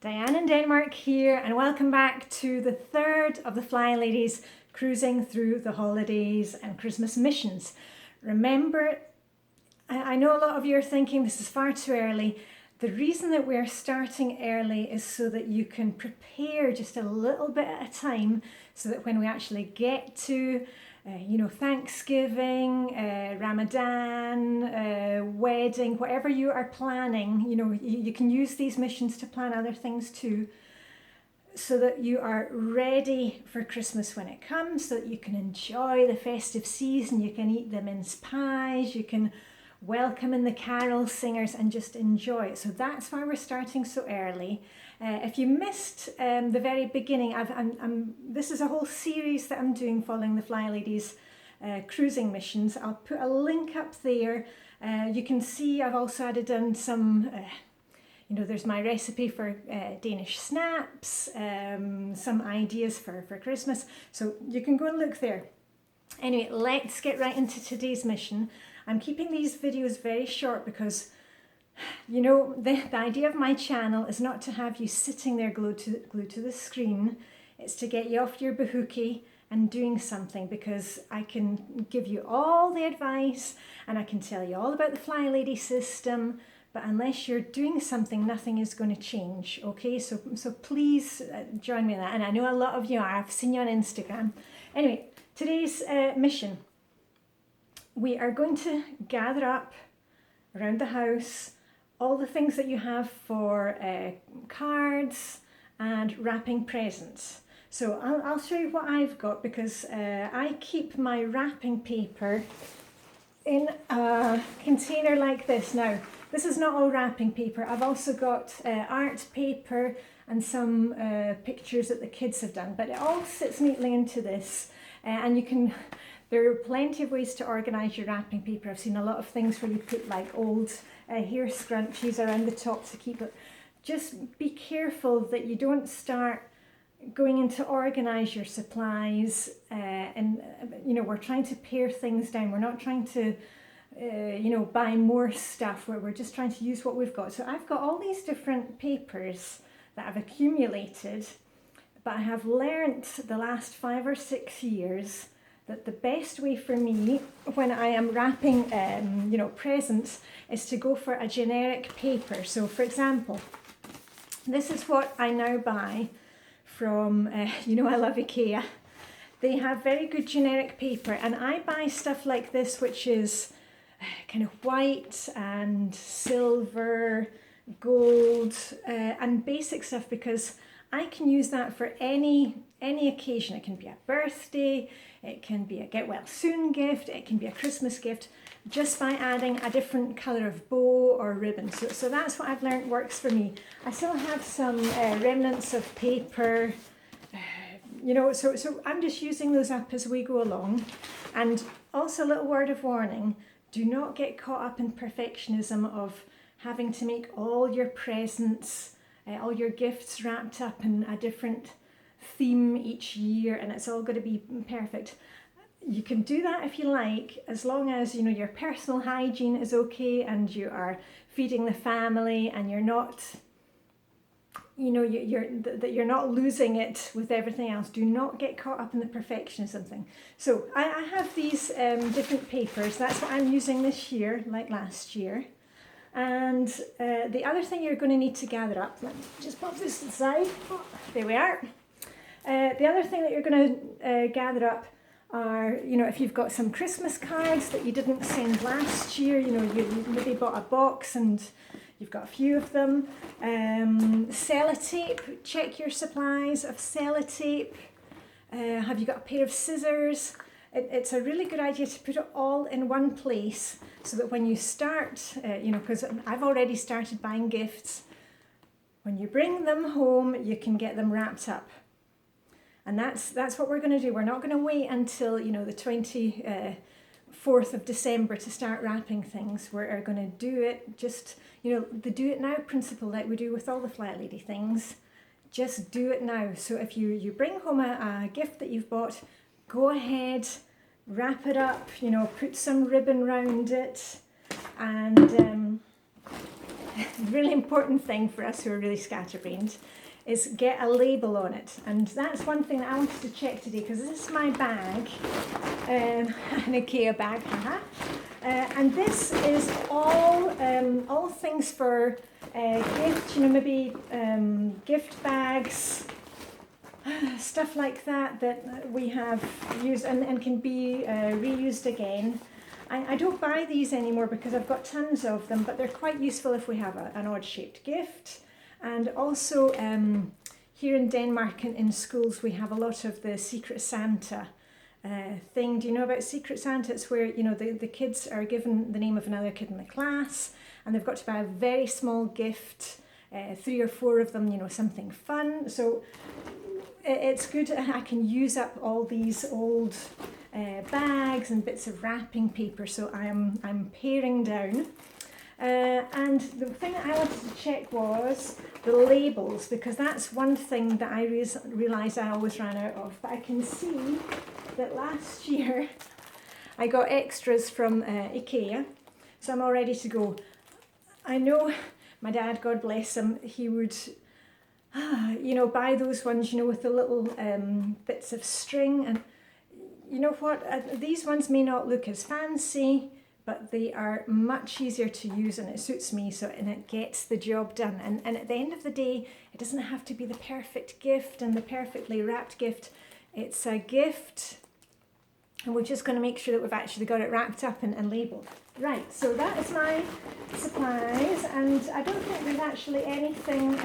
Diane in Denmark here, and welcome back to the third of the Flyladies cruising through the holidays and Christmas missions. Remember, I know a lot of you are thinking this is far too early. The reason that we're starting early is so that you can prepare just a little bit at a time, so that when we actually get to Thanksgiving, Ramadan, wedding, whatever you are planning, you can use these missions to plan other things too, so that you are ready for Christmas when it comes, so that you can enjoy the festive season, you can eat the mince pies, you can welcome in the carol singers and just enjoy it. So that's why we're starting so early. If you missed the very beginning, this is a whole series that I'm doing following the Flyladies cruising missions. I'll put a link up there. You can see I've also added in some, there's my recipe for Danish snaps, some ideas for Christmas. So you can go and look there. Anyway, let's get right into today's mission. I'm keeping these videos very short because the idea of my channel is not to have you sitting there glued to the screen. It's to get you off your bahookie and doing something, because I can give you all the advice and I can tell you all about the Flylady system, but unless you're doing something, nothing is going to change. Okay, so please join me in that. And I know a lot of you are. I've seen you on Instagram. Anyway, today's mission. We are going to gather up around the house all the things that you have for cards and wrapping presents. So I'll show you what I've got, because I keep my wrapping paper in a container like this. Now, this is not all wrapping paper. I've also got art paper and some pictures that the kids have done, but it all sits neatly into this, and there are plenty of ways to organise your wrapping paper. I've seen a lot of things where you put like old hair scrunchies around the top to keep it. Just be careful that you don't start going into organise your supplies, and we're trying to pare things down. We're not trying to buy more stuff. We're just trying to use what we've got. So I've got all these different papers that I've accumulated, but I have learnt the last 5 or 6 years that the best way for me when I am wrapping presents is to go for a generic paper. So for example, this is what I now buy from, I love IKEA. They have very good generic paper, and I buy stuff like this, which is kind of white and silver, gold, and basic stuff, because I can use that for any occasion. It can be a birthday, it can be a get well soon gift, it can be a Christmas gift, just by adding a different colour of bow or ribbon. So that's what I've learned works for me. I still have some remnants of paper, so I'm just using those up as we go along. And also a little word of warning, do not get caught up in perfectionism of having to make all your presents, all your gifts wrapped up in a different theme each year, and it's all going to be perfect. You can do that if you like, as long as your personal hygiene is okay and you are feeding the family and you're not you're not losing it with everything else. Do not get caught up in the perfectionism thing. So I have these different papers. That's what I'm using this year, like last year. And the other thing you're going to need to gather up, let me just pop this aside. Oh, there we are. The other thing that you're going to gather up are, if you've got some Christmas cards that you didn't send last year, you maybe bought a box and you've got a few of them. Sellotape, check your supplies of sellotape. Have you got a pair of scissors? It's a really good idea to put it all in one place, so that when you start, because I've already started buying gifts, when you bring them home, you can get them wrapped up. And that's what we're going to do. We're not going to wait until, the 24th of December to start wrapping things. We're going to do it just, the do it now principle like we do with all the Flylady things. Just do it now. So if you bring home a gift that you've bought, go ahead, wrap it up, put some ribbon round it, and really important thing for us who are really scatterbrained is get a label on it. And that's one thing that I wanted to check today, because this is my bag, an IKEA bag, and this is all things for gift, maybe gift bags, stuff like that we have used and can be reused again. I don't buy these anymore because I've got tons of them, but they're quite useful if we have an odd shaped gift. And also here in Denmark in schools we have a lot of the Secret Santa thing. Do you know about Secret Santa? It's where the kids are given the name of another kid in the class, and they've got to buy a very small gift, 3 or 4 of them, something fun. So it's good. I can use up all these old bags and bits of wrapping paper, so I'm paring down. And the thing that I wanted to check was the labels, because that's one thing that I realised I always ran out of. But I can see that last year I got extras from IKEA, so I'm all ready to go. I know my dad, God bless him, he would buy those ones, with the little bits of string, and you know what, these ones may not look as fancy, but they are much easier to use and it suits me, and it gets the job done. And at the end of the day, it doesn't have to be the perfect gift and the perfectly wrapped gift. It's a gift, and we're just going to make sure that we've actually got it wrapped up and labelled. Right, so that is my supplies, and I don't think there's actually anything,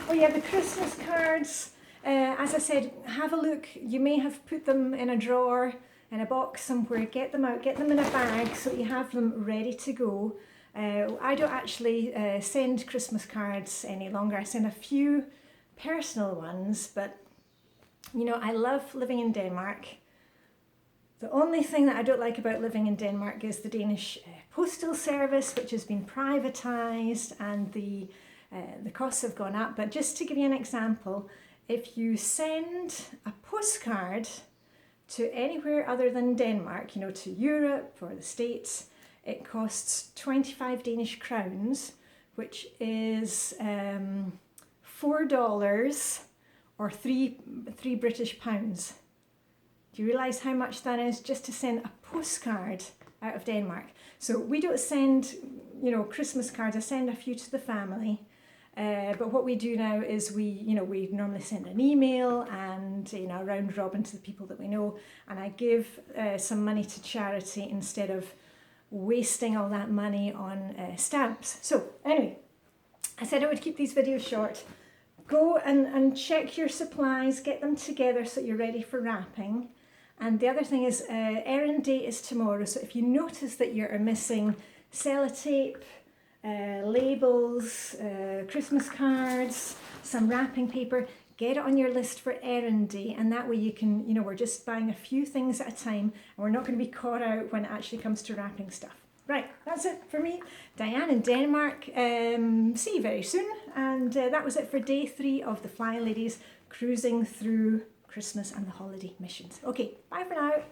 oh yeah, the Christmas cards, as I said, have a look. You may have put them in a drawer, in a box somewhere. Get them out, get them in a bag so that you have them ready to go. I don't actually send Christmas cards any longer. I send a few personal ones, but I love living in Denmark. The only thing that I don't like about living in Denmark is the Danish postal service, which has been privatised, and the costs have gone up. But just to give you an example, if you send a postcard to anywhere other than Denmark, to Europe or the States, it costs 25 Danish crowns, which is $4 or 3 British pounds. Do you realise how much that is just to send a postcard out of Denmark? So we don't send, Christmas cards. I send a few to the family. But what we do now is we normally send an email and a round robin to the people that we know, and I give some money to charity instead of wasting all that money on stamps. So anyway, I said I would keep these videos short. Go and check your supplies, get them together so you're ready for wrapping. And the other thing is errand day is tomorrow, so if you notice that you're missing sellotape, labels, Christmas cards, some wrapping paper, get it on your list for errand day, and that way you can, we're just buying a few things at a time, and we're not going to be caught out when it actually comes to wrapping stuff. Right, that's it for me, Diane in Denmark. See you very soon, and that was it for day 3 of the Flyladies cruising through Christmas and the holiday missions. Okay, bye for now.